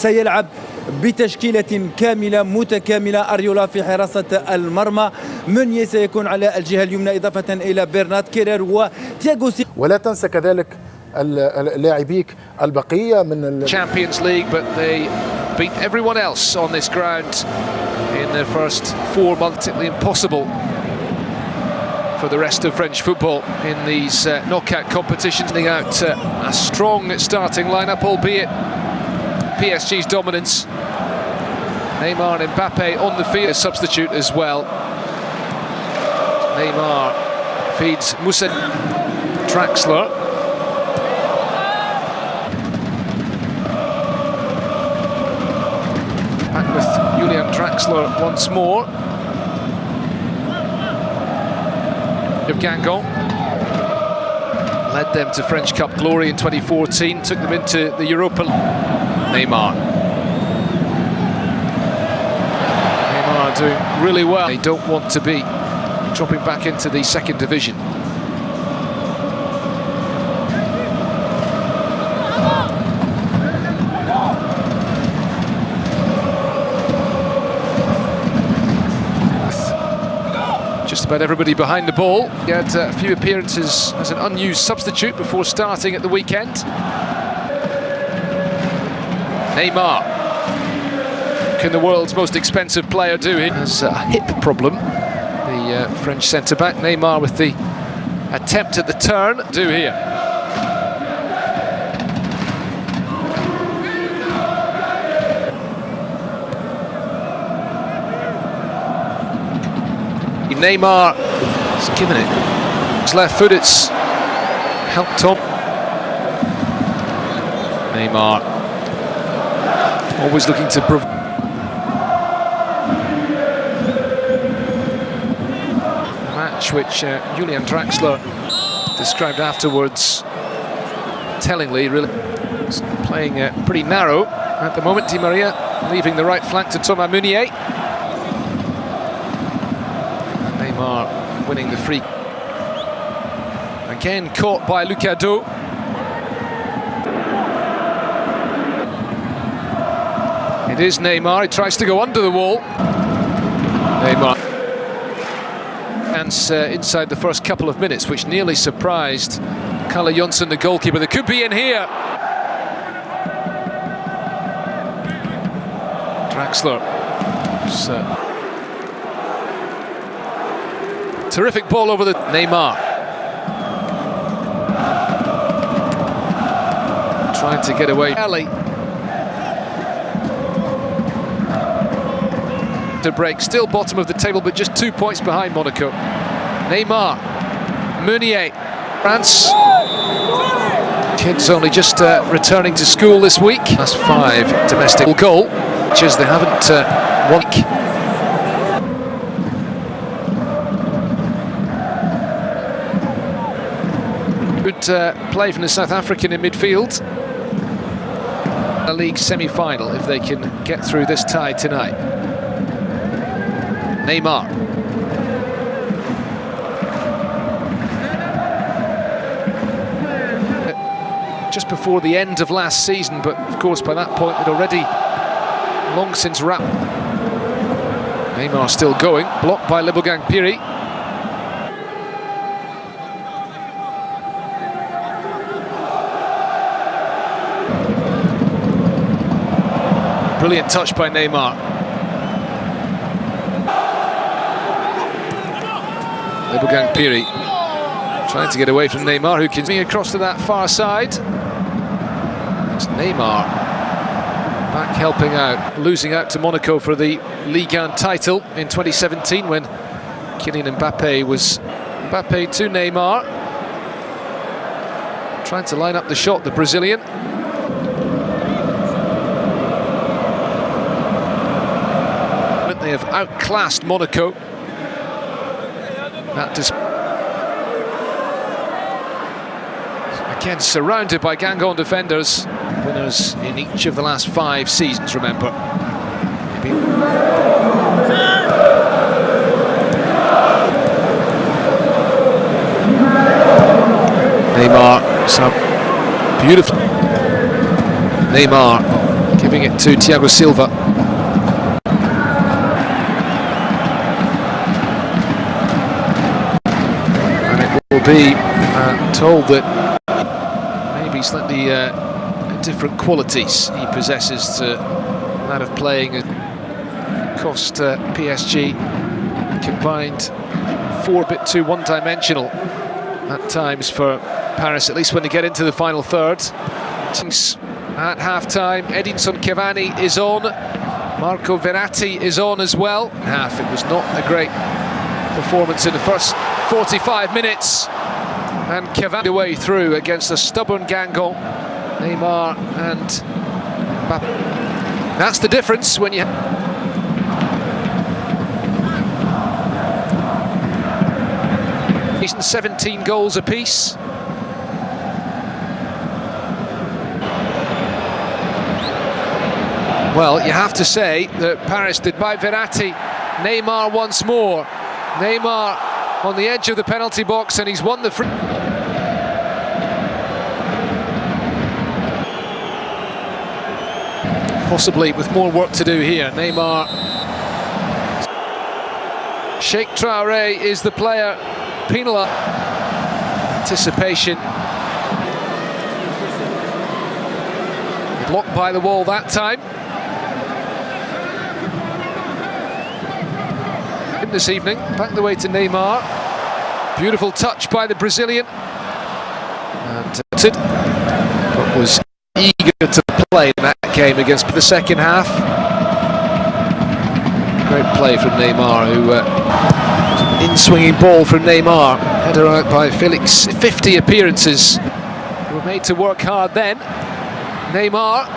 سيلعب بتشكيلة كاملة متكاملة. أريولا في حراسة المرمى، مونيي سيكون على الجهة اليمنى إضافة إلى برنات كيرر وتياغو سي. ولا تنسى كذلك اللاعبيك البقية من Champions League, but they beat everyone else on this ground in the first 4 months. It's impossible for the rest of French football in these knockout competitions. Out a strong starting lineup, albeit PSG's dominance. Neymar and Mbappe on the field, a substitute as well. Neymar feeds Moussa Draxler. Back with Julian Draxler once more. Of Guingamp led them to French Cup glory in 2014, took them into the Europa. Neymar doing really well. They don't want to be dropping back into the second division. Just about everybody behind the ball. He had a few appearances as an unused substitute before starting at the weekend. Neymar. What can the world's most expensive player do? He has a hip problem. The French centre-back. Neymar with the attempt at the turn. Do here. Neymar has given it. His left foot, it's helped Tom. Neymar always looking to provide. A match which Julian Draxler described afterwards tellingly, really playing pretty narrow at the moment. Di Maria leaving the right flank to Thomas Meunier. Neymar winning the free. Again caught by Lucado. It is Neymar, he tries to go under the wall. Neymar. And inside the first couple of minutes, which nearly surprised Kalle Jonsson, the goalkeeper. They could be in here. Draxler. Terrific ball over the Neymar. Trying to get away. Ali. To break, still bottom of the table, but just 2 points behind Monaco. Neymar. Meunier. France. Kids only just returning to school this week. That's 5 domestic goal, which is they haven't won. Good play from the South African in midfield. A league semi-final if they can get through this tie tonight. Neymar. Just before the end of last season, but of course by that point they'd already long since wrapped. Neymar still going, blocked by Guingamp. Brilliant touch by Neymar. Guingamp trying to get away from Neymar, who can be across to that far side. It's Neymar back helping out, losing out to Monaco for the Liga title in 2017 when Kylian Mbappe was Mbappe to Neymar. Trying to line up the shot, the Brazilian. They have outclassed Monaco. That again surrounded by Guingamp defenders, winners in each of the last 5 seasons, remember. Neymar, so beautiful. Neymar giving it to Thiago Silva. And it will be told that maybe slightly different qualities he possesses to that of playing across PSG. Combined four, a bit too one-dimensional at times for Paris, at least when they get into the final third. At half-time, Edinson Cavani is on, Marco Verratti is on as well. It was not a great performance in the first 45 minutes, and Cavani away through against a stubborn Guingamp, Neymar and Mbappe. That's the difference when you 17 goals apiece. Well, you have to say that Paris did by Verratti. Neymar once more. Neymar on the edge of the penalty box, and he's won the free. Possibly with more work to do here. Neymar. Sheikh Traoré is the player. Penal anticipation. Blocked by the wall that time. This evening, back the way to Neymar. Beautiful touch by the Brazilian. And but was eager to play in that game against the second half. Great play from Neymar, who in-swinging ball from Neymar, header out by Felix. 50 appearances. They were made to work hard then. Neymar.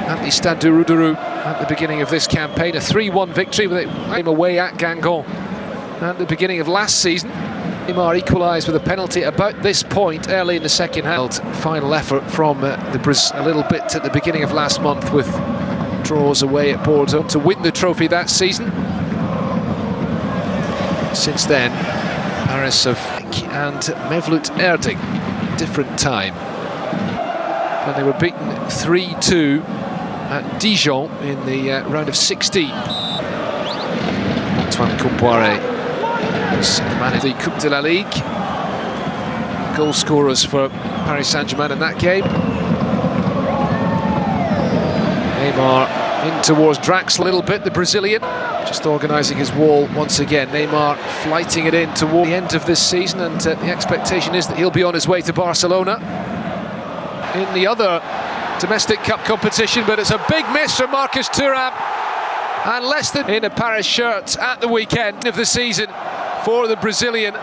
Andy Standuruduru at the beginning of this campaign, a 3-1 victory with it came away at Guingamp at the beginning of last season. Neymar equalised with a penalty about this point early in the second half. Final effort from the Brazil a little bit at the beginning of last month with draws away at Bordeaux to win the trophy that season. Since then, Paris and Mevlut Erding, different time. And they were beaten 3-2 at Dijon in the round of 16. Antoine Comboiré was managed the Coupe de la Ligue. Goal scorers for Paris Saint-Germain in that game. Neymar in towards Drax a little bit, the Brazilian, just organising his wall once again. Neymar flighting it in toward the end of this season, and the expectation is that he'll be on his way to Barcelona in the other domestic cup competition, but it's a big miss from Marcus Thuram, and less than in a Paris shirt at the weekend of the season for the Brazilian.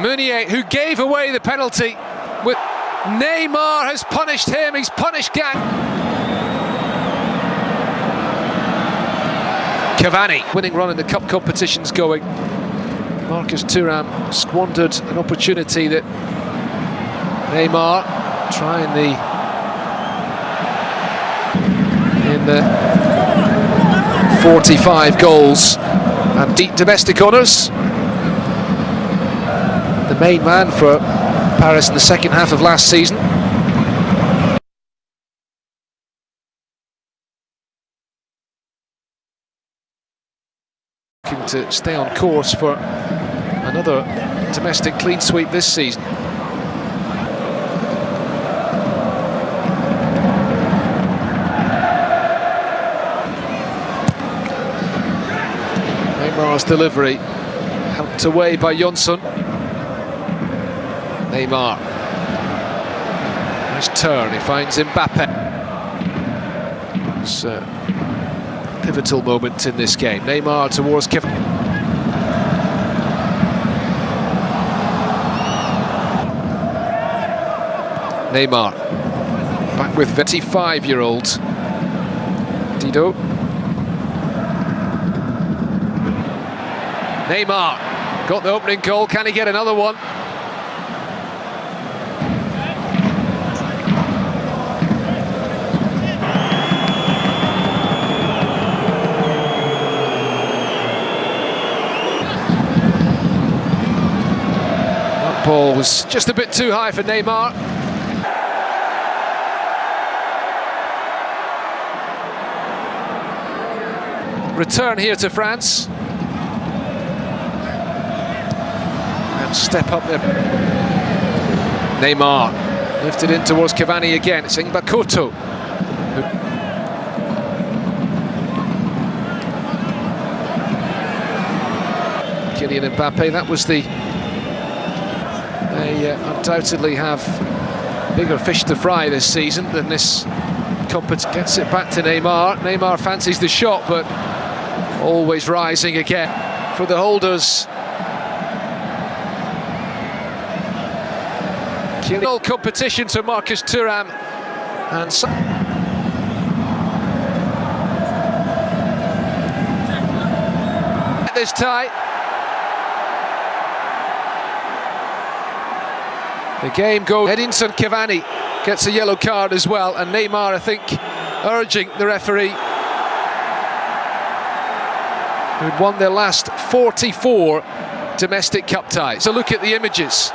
Meunier, who gave away the penalty, with Neymar has punished him, he's punished Gang. Cavani, winning run in the cup competition's going. Marcus Thuram squandered an opportunity that Neymar trying in the 45 goals and deep domestic honours. The main man for Paris in the second half of last season. Looking to stay on course for another domestic clean sweep this season. Neymar's delivery helped away by Jonsson. Neymar. Nice turn, he finds Mbappe. It's a pivotal moment in this game. Neymar towards Kevin. Neymar back with 25-year-old Dido. Neymar got the opening goal, can he get another one? That ball was just a bit too high for Neymar. return here to France. And step up there. Neymar lifted in towards Cavani again. It's Ngbakoto. Kylian Mbappe, that was the... They undoubtedly have bigger fish to fry this season than this competition. Gets it back to Neymar. Neymar fancies the shot, but always rising again for the holders. All competition to Marcus Thuram, and this tie. The game goes. Edinson Cavani gets a yellow card as well, and Neymar, I think, urging the referee, who'd won their last 44 domestic cup ties. So look at the images.